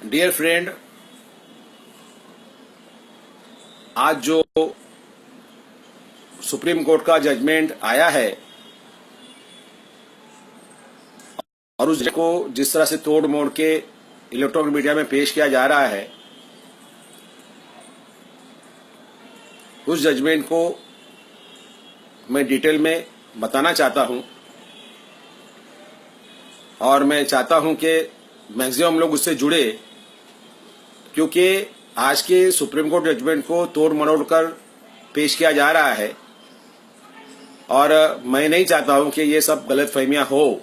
Dear friend, आज जो supreme court का जजमेंट आया है और उस को जिस तरह से तोड़ मोड़ के इलेक्ट्रॉनिक मीडिया में पेश किया जा रहा है, उस जजमेंट को मैं डिटेल में बताना चाहता हूं और मैं चाहता हूं कि मैक्सिमम लोग उससे जुड़े, क्योंकि आज के सुप्रीम कोर्ट जजमेंट को तोड़ मरोड़ कर पेश किया जा रहा है और मैं नहीं चाहता हूं कि ये सब गलतफहमियां हो।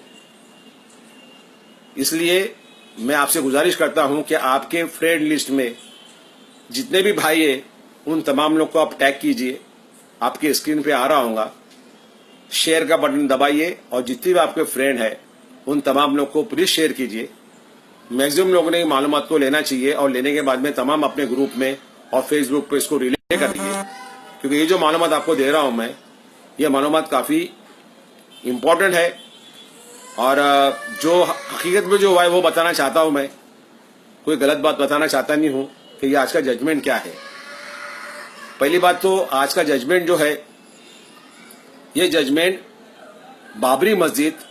इसलिए मैं आपसे गुजारिश करता हूं कि आपके फ्रेंड लिस्ट में जितने भी भाई हैं उन तमाम लोग को आप टैग कीजिए। आपके स्क्रीन पे आ रहा होगा, शेयर का बटन दबाइए और जितने भी आपके फ्रेंड हैं उन तमाम लोग को प्लीज शेयर कीजिए। मैक्सिमम लोगों ने मालूमात को लेना चाहिए और लेने के बाद में तमाम अपने ग्रुप में और फेसबुक पे इसको रिले कर दीजिए, क्योंकि ये जो मालूमात आपको दे रहा हूं मैं, ये मालूमात काफी इम्पोर्टेंट है और जो हकीकत में जो हुआ है वो बताना चाहता हूं मैं। कोई गलत बात बताना चाहता नहीं हूं कि ये आज का जजमेंट क्या है। पहली बात तो आज का जजमेंट जो है, ये जजमेंट बाबरी मस्जिद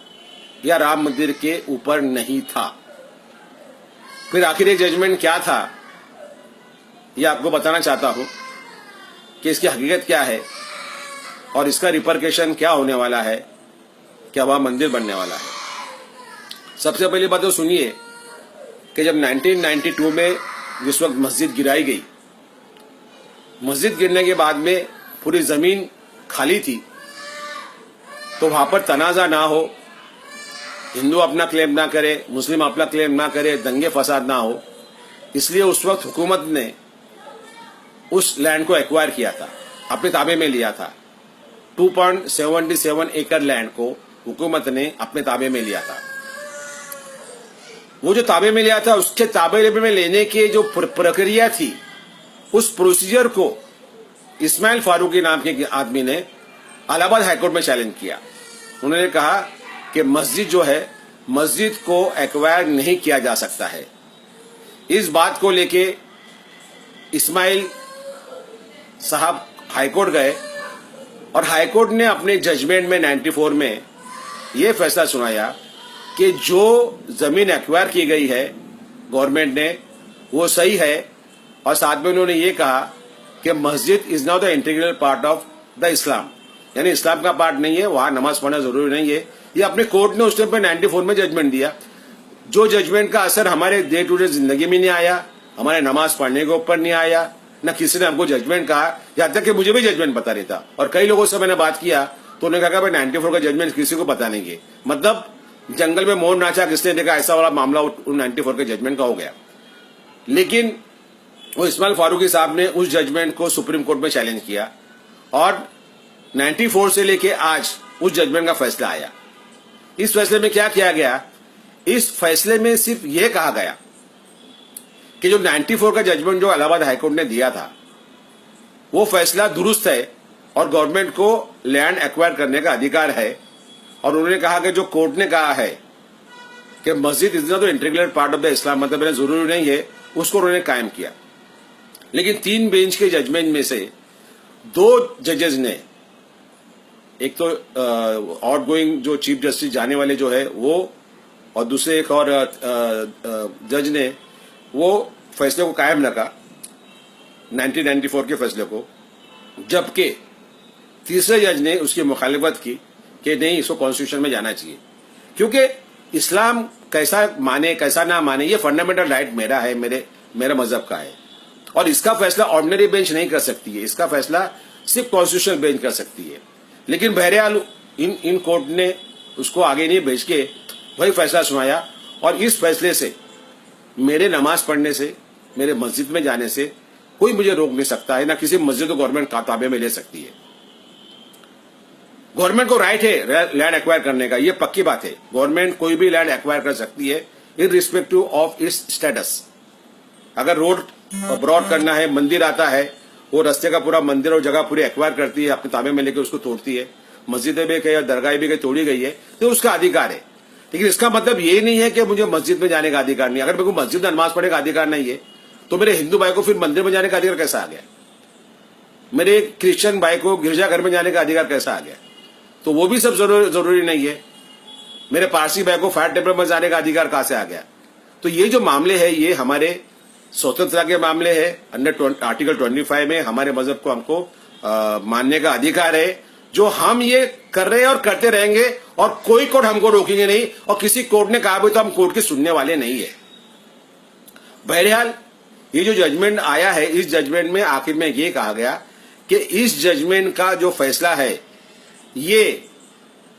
या राम मंदिर के ऊपर नहीं था। फिर आखिर ये जजमेंट क्या था, ये आपको बताना चाहता हूं कि इसकी हकीकत क्या है और इसका रिपरकेशन क्या होने वाला है, क्या वहां मंदिर बनने वाला है। सबसे पहली बात तो सुनिए कि जब 1992 में जिस वक्त मस्जिद गिराई गई, मस्जिद गिरने के बाद में पूरी जमीन खाली थी, तो वहां पर तनाजा ना हो, हिंदू अपना क्लेम ना करे, मुस्लिम अपना क्लेम ना करे, दंगे फसाद ना हो, इसलिए उस वक्त हुकूमत ने उस लैंड को एक्वायर किया था, अपने ताबे में लिया था। 2.77 एकड़ लैंड को हुकूमत ने अपने ताबे में लिया था। वो जो ताबे में लिया था, उसके ताबे में लेने की जो प्रक्रिया थी, उस प्रोसीजर को इस्माइल फारूकी नाम के आदमी ने इलाहाबाद हाईकोर्ट में चैलेंज किया। उन्होंने कहा कि मस्जिद जो है, मस्जिद को एक्वायर नहीं किया जा सकता है। इस बात को लेके इस्माइल साहब हाईकोर्ट गए और हाईकोर्ट ने अपने जजमेंट में 94 में यह फैसला सुनाया कि जो जमीन एक्वायर की गई है गवर्नमेंट ने, वो सही है। और साथ में उन्होंने ये कहा कि मस्जिद is not the integral part of the Islam, यानी इस्लाम का पार्ट नहीं है, वहां नमाज पढ़ना जरूरी नहीं है। ये अपने कोर्ट ने उस टाइम पे 94 में जजमेंट दिया, जो जजमेंट का असर हमारे डे टू डे जिंदगी में नहीं आया, हमारे नमाज पढ़ने के ऊपर नहीं आया, न किसी ने हमको जजमेंट कहा। यहाँ तक कि मुझे भी जजमेंट पता नहीं था और कई लोगों से मैंने बात किया तो उन्होंने कहा भाई 94 का जजमेंट किसी को पता नहीं है। मतलब जंगल में मोर नाचा किसने देखा, ऐसा वाला मामला 94 के जजमेंट का हो गया। लेकिन वो इस्माइल फारूकी साहब ने उस जजमेंट को सुप्रीम कोर्ट में चैलेंज किया और 94 से लेके आज उस जजमेंट का फैसला आया। इस फैसले में क्या किया गया, इस फैसले में सिर्फ यह कहा गया कि जो 94 का जजमेंट जो इलाहाबाद हाईकोर्ट ने दिया था, वो फैसला दुरुस्त है और गवर्नमेंट को लैंड एक्वायर करने का अधिकार है। और उन्होंने कहा कि जो कोर्ट ने कहा है कि मस्जिद is not the integral part of the Islam, मतलब जरूरी नहीं है, उसको उन्होंने कायम किया। लेकिन 3 बेंच के जजमेंट में से 2 जजेस ने, एक तो आउट गोइंग जो चीफ जस्टिस जाने वाले जो है वो, और दूसरे एक और जज ने वो फैसले को कायम रखा 1994 के फैसले को, जबकि तीसरे जज ने उसकी मुखालिफत की कि नहीं, इसको कॉन्स्टिट्यूशन में जाना चाहिए, क्योंकि इस्लाम कैसा माने कैसा ना माने ये फंडामेंटल राइट मेरा है, मेरे मजहब का है और इसका फैसला ऑर्डिनरी बेंच नहीं कर सकती है, इसका फैसला सिर्फ कॉन्स्टिट्यूशनल बेंच कर सकती है। लेकिन बहरहाल इन कोर्ट ने उसको आगे नहीं भेज के वही फैसला सुनाया और इस फैसले से मेरे नमाज पढ़ने से, मेरे मस्जिद में जाने से कोई मुझे रोक नहीं सकता है, ना किसी मस्जिद को गवर्नमेंट ताबे में ले सकती है। गवर्नमेंट को राइट है लैंड एक्वायर करने का, ये पक्की बात है। गवर्नमेंट कोई भी लैंड एक्वायर कर सकती है इररिस्पेक्टिव ऑफ इट्स स्टेटस। अगर रोड ब्रॉड करना है, मंदिर आता है, वो रास्ते का पूरा मंदिर और जगह पूरी एक्वायर करती है, अपने ताबे में लेकर उसको तोड़ती है, मस्जिदें भी कहीं, दरगाह भी कहीं तोड़ी गई है, तो उसका अधिकार है। लेकिन इसका मतलब ये नहीं है कि मुझे मस्जिद में जाने का अधिकार नहीं। अगर मेरे को मस्जिद में नमाज पढ़ने का अधिकार नहीं है तो मेरे हिंदू भाई को फिर मंदिर में जाने का अधिकार कैसा आ गया? मेरे क्रिश्चियन भाई को गिरजाघर में जाने का अधिकार कैसा आ गया? तो वो भी सब जरूरी नहीं है। मेरे पारसी भाई को फायर टेम्पल में जाने का अधिकार कहां से आ गया? तो ये जो मामले है ये हमारे स्वतंत्रता के मामले है। अंडर आर्टिकल 25 में हमारे मजहब को हमको मानने का अधिकार है, जो हम ये कर रहे हैं और करते रहेंगे, और कोई कोर्ट हमको रोकेंगे नहीं, और किसी कोर्ट ने कहा भी तो हम कोर्ट के सुनने वाले नहीं है। बहरहाल ये जो जजमेंट आया है, इस जजमेंट में आखिर में ये कहा गया कि इस जजमेंट का जो फैसला है ये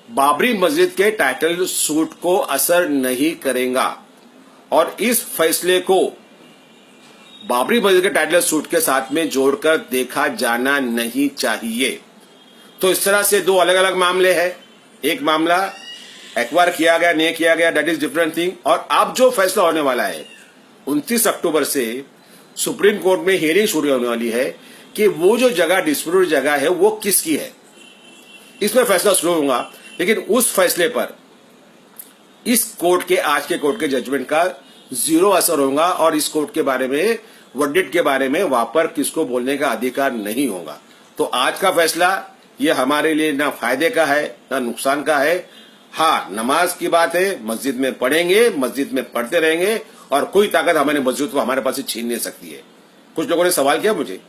बाबरी मस्जिद के टाइटल सूट को असर नहीं करेगा, और इस फैसले को बाबरी मस्जिद के टाइटल सूट के साथ में जोड़कर देखा जाना नहीं चाहिए। तो इस तरह से दो अलग अलग मामले हैं। एक मामला एक्वायर किया गया नहीं किया गया, दैट इज डिफरेंट थिंग। और अब जो फैसला होने वाला है 29 अक्टूबर से सुप्रीम कोर्ट में हियरिंग शुरू होने वाली है कि वो जो जगह डिस्प्यूटेड जगह है वो किसकी है, इसमें फैसला शुरू होगा। लेकिन उस फैसले पर इस कोर्ट के आज के कोर्ट के जजमेंट का जीरो असर होगा, और इस कोर्ट के बारे में वर्डिक्ट के बारे में वहां पर किसको बोलने का अधिकार नहीं होगा। तो आज का फैसला ये हमारे लिए ना फायदे का है ना नुकसान का है। हाँ, नमाज की बात है, मस्जिद में पढ़ेंगे, मस्जिद में पढ़ते रहेंगे, और कोई ताकत हमारे मस्जिद को हमारे पास से छीन नहीं सकती है। कुछ लोगों ने सवाल किया मुझे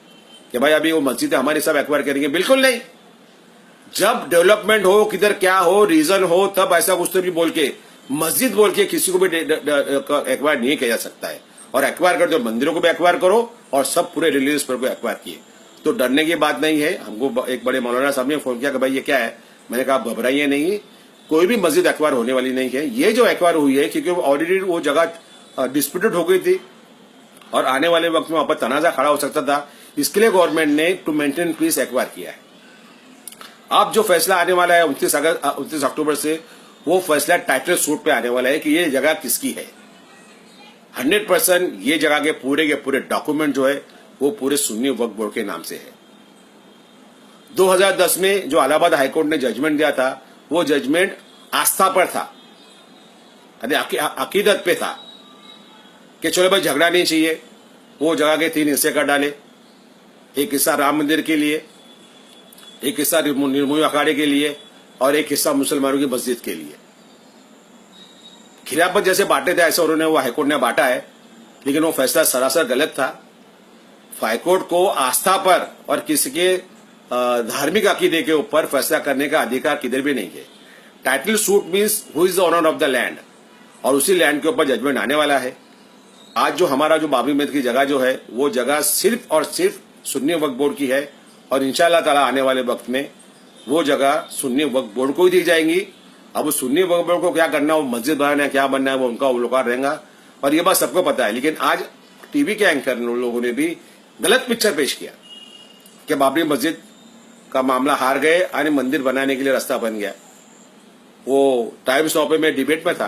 कि भाई अभी वो मस्जिद हमारे सब एक्वायर करेंगे। बिल्कुल नहीं। जब डेवलपमेंट हो, किधर क्या हो, रीजन हो, तब ऐसा कुछ तो भी बोल के मस्जिद बोल के किसी को भी एक्वायर नहीं किया जा सकता है। और एक्वायर कर दो, मंदिरों को भी एक्वायर करो, और सब पूरे रिलीजियस पर को एक्वायर किए, तो डरने की बात नहीं है। हमको एक बड़े मौलाना साहब ने फोन किया कि भाई ये क्या है। मैंने कहा आप घबराइए नहीं, कोई भी मस्जिद एक्वायर होने वाली नहीं है। ये जो एक्वायर हुई है क्योंकि ऑलरेडी वो जगह डिस्प्यूटेड हो गई थी और आने वाले वक्त में वहां पर तनाजा खड़ा हो सकता था, इसके लिए गवर्नमेंट ने टू मेंटेन पीस एक्वायर किया है। अब जो फैसला आने वाला है 29 अक्टूबर से, वो फैसला टाइटल सूट पे आने वाला है कि ये जगह किसकी है। 100% ये जगह के पूरे डॉक्यूमेंट जो है वो पूरे सुन्नी वक्फ बोर्ड के नाम से है। 2010 में जो इलाहाबाद हाईकोर्ट ने जजमेंट दिया था, वो जजमेंट आस्था पर था, अकीदत पे था कि चलो भाई झगड़ा नहीं चाहिए। वो जगह के 3 हिस्से कर डाले, एक हिस्सा राम मंदिर के लिए, एक हिस्सा निर्मोही अखाड़े के लिए, और एक हिस्सा मुसलमानों की मस्जिद के लिए। खिलाफत जैसे बांटे थे ऐसा उन्होंने वो हाईकोर्ट ने बांटा है, लेकिन वो फैसला सरासर गलत था। हाईकोर्ट को आस्था पर और किसी के धार्मिक अकीदे के ऊपर फैसला करने का अधिकार किधर भी नहीं है। Title suit means who is the owner of the land, और उसी लैंड के ऊपर जजमेंट आने वाला है। आज जो हमारा जो बाबरी मस्जिद की जगह जो है, वो जगह सिर्फ और सिर्फ सुन्नी वक्फ बोर्ड की है, और इंशाअल्लाह ताला आने वाले वक्त में वो जगह सुन्नी वक्फ बोर्ड को ही दी जाएंगी। अब उस सुन्नी वक्फ बोर्ड को क्या करना, वो मस्जिद बनाना है, क्या बनना है, वो उनका उल्कार रहेगा, और ये बात सबको पता है। लेकिन आज टीवी के एंकर लोगों ने भी गलत पिक्चर पेश किया कि बाबरी मस्जिद का मामला हार गए और मंदिर बनाने के लिए रास्ता बन गया। वो टाइम्स ऑफ में डिबेट में था,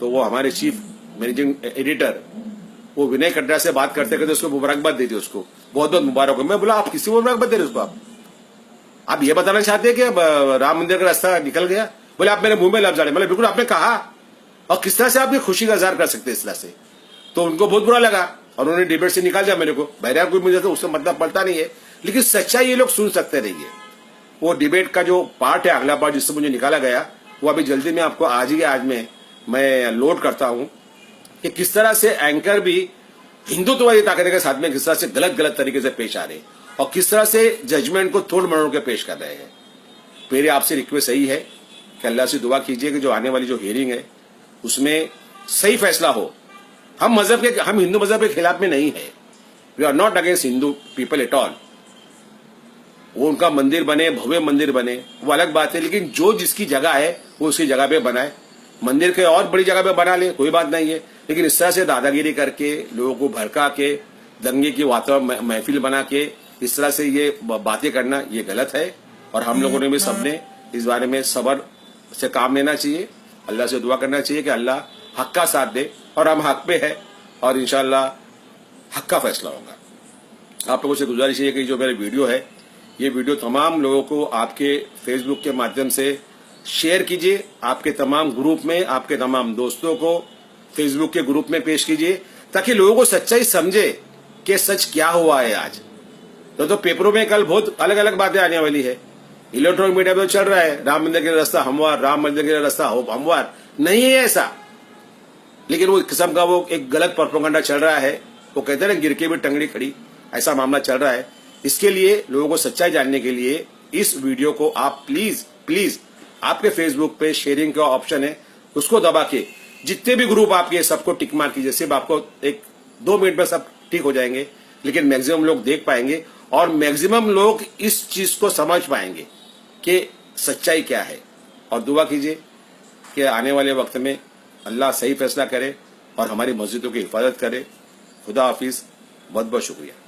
तो वो हमारे चीफ मैनेजिंग एडिटर वो विनय कड्डा से बात करते करते उसको मुबारकबाद दी थी, उसको बहुत बहुत मुबारक हो। मैं बोला आप किसी को मुबारकबाद दे रहे उसको, आप ये बताना चाहते हैं कि राम मंदिर का रास्ता निकल गया? बोले आप मेरे मुंह में लफ्ज डाले। बोले बिल्कुल आपने कहा, और किस तरह से आप ये खुशी का इजहार कर सकते हैं इस तरह से? तो उनको बहुत बुरा लगा और उन्होंने डिबेट से निकाल दिया मेरे को। बहरहाल कोई मुझे तो उससे मतलब पड़ता नहीं है, लेकिन सच्चाई ये लोग सुन सकते नहीं है। वो डिबेट का जो पार्ट है, अगला पार्ट जिससे मुझे निकाला गया, वो अभी जल्दी में आपको आज में मैं लोड करता हूं कि किस तरह से एंकर भी हिंदुत्ववादी ताकत के साथ में किस तरह से गलत तरीके से पेश आ रहे हैं, और किस तरह से जजमेंट को तोड़ मरोड़ के पेश कर रहे हैं। मेरी आपसे रिक्वेस्ट यही है कि अल्लाह से दुआ कीजिए कि जो आने वाली जो हियरिंग है उसमें सही फैसला हो। हम हिंदू मजहब के खिलाफ में नहीं है, we are not against Hindu people at all. वो उनका मंदिर बने, भव्य मंदिर बने, वो अलग बात है, लेकिन जो जिसकी जगह है वो उसकी जगह पे बनाए। मंदिर के और बड़ी जगह पे बना ले, कोई बात नहीं है, लेकिन इस तरह से दादागिरी करके लोगों को भड़का के दंगे की वातावरण महफिल बना के इस तरह से ये बातें करना ये गलत है। और हम लोगों ने भी सबने इस बारे में सब्र से काम लेना चाहिए, अल्लाह से दुआ करना चाहिए कि अल्लाह हक का साथ दे, और हम हक पे है, और इंशाअल्लाह हक का फैसला होगा। आप लोगों से गुजारिश है कि जो मेरा वीडियो है, ये वीडियो तमाम लोगों को आपके फेसबुक के माध्यम से शेयर कीजिए आपके तमाम ग्रुप में, आपके तमाम दोस्तों को फेसबुक के ग्रुप में पेश कीजिए, ताकि लोगों को सच्चाई समझे कि सच क्या हुआ है आज। तो पेपरों में कल बहुत अलग अलग बातें आने वाली है। इलेक्ट्रॉनिक मीडिया में तो चल रहा है राम मंदिर के रास्ता हमवार, राम मंदिर के रास्ता हमवार। नहीं है ऐसा, लेकिन वो किस्म का वो एक गलत प्रोपेगेंडा चल रहा है। वो कहते हैं गिर के भी टंगड़ी खड़ी, ऐसा मामला चल रहा है। इसके लिए लोगों को सच्चाई जानने के लिए इस वीडियो को आप प्लीज प्लीज आपके फेसबुक पे शेयरिंग का ऑप्शन है, उसको दबा के जितने भी ग्रुप आपके सबको टिक मार कीजिए। सिर्फ आपको 1-2 मिनट में सब ठीक हो जाएंगे, लेकिन मैक्सिमम लोग देख पाएंगे और मैक्सिमम लोग इस चीज को समझ पाएंगे कि सच्चाई क्या है। और दुआ कीजिए कि आने वाले वक्त में अल्लाह सही फैसला करे और हमारी मस्जिदों की हिफाजत करे। खुदा हाफिज, बहुत बहुत शुक्रिया।